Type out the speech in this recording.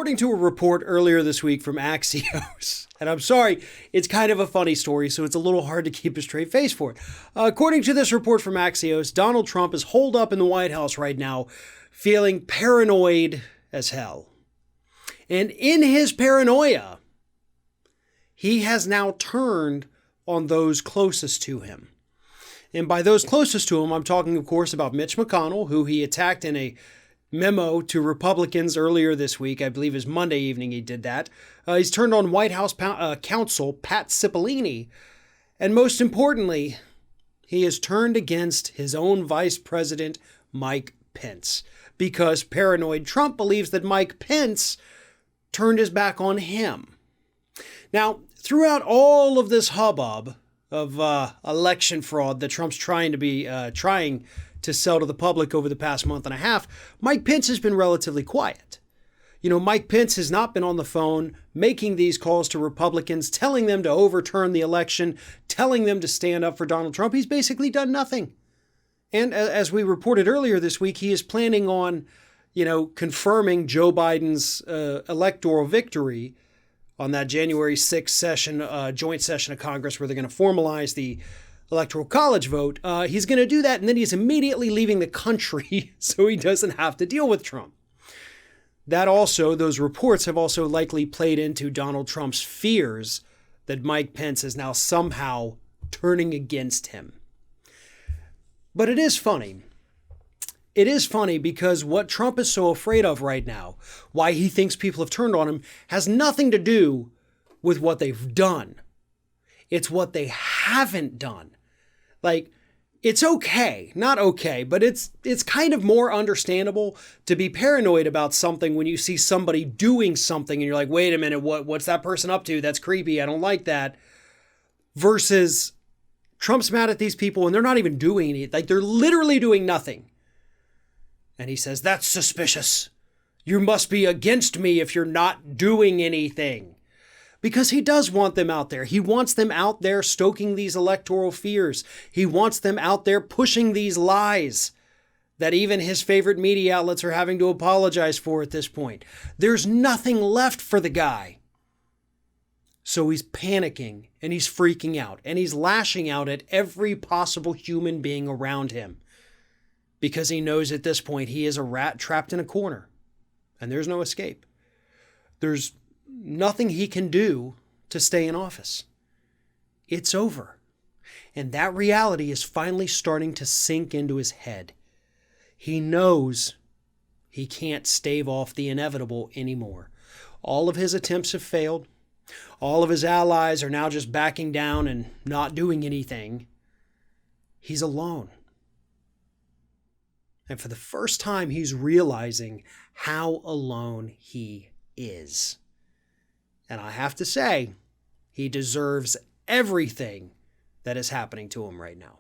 According to a report earlier this week from Axios, and I'm sorry, it's kind of a funny story, so it's a little hard to keep a straight face for it. According to this report from Axios, Donald Trump is holed up in the White House right now, feeling paranoid as hell. And in his paranoia, he has now turned on those closest to him. And by those closest to him, I'm talking, of course, about Mitch McConnell, who he attacked in a memo to Republicans earlier this week. I believe it was Monday evening he did that. He's turned on White House counsel Pat Cipollini. And most importantly, he has turned against his own Vice President Mike Pence. Because paranoid Trump believes that Mike Pence turned his back on him. Now, throughout all of this hubbub of election fraud that Trump's trying to sell to the public over the past month and a half, Mike Pence has been relatively quiet. You know, Mike Pence has not been on the phone making these calls to Republicans, telling them to overturn the election, telling them to stand up for Donald Trump. He's basically done nothing. And as we reported earlier this week, he is planning on, confirming Joe Biden's electoral victory on that January 6th session, joint session of Congress, where they're going to formalize the Electoral College vote. He's going to do that, and then he's immediately leaving the country so he doesn't have to deal with Trump. Those reports have also likely played into Donald Trump's fears that Mike Pence is now somehow turning against him. But it is funny. It is funny because what Trump is so afraid of right now, why he thinks people have turned on him, has nothing to do with what they've done. It's what they haven't done. Like, it's okay, not okay, but it's kind of more understandable to be paranoid about something when you see somebody doing something and you're like, wait a minute, what's that person up to? That's creepy. I don't like that. Versus Trump's mad at these people and they're not even doing anything. Like, they're literally doing nothing. And he says, that's suspicious. You must be against me if you're not doing anything. Because he does want them out there. He wants them out there stoking these electoral fears. He wants them out there pushing these lies that even his favorite media outlets are having to apologize for at this point. There's nothing left for the guy. So he's panicking and he's freaking out and he's lashing out at every possible human being around him. Because he knows at this point he is a rat trapped in a corner and there's no escape. There's nothing he can do to stay in office. It's over. And that reality is finally starting to sink into his head. He knows he can't stave off the inevitable anymore. All of his attempts have failed. All of his allies are now just backing down and not doing anything. He's alone. And for the first time, he's realizing how alone he is. And I have to say, he deserves everything that is happening to him right now.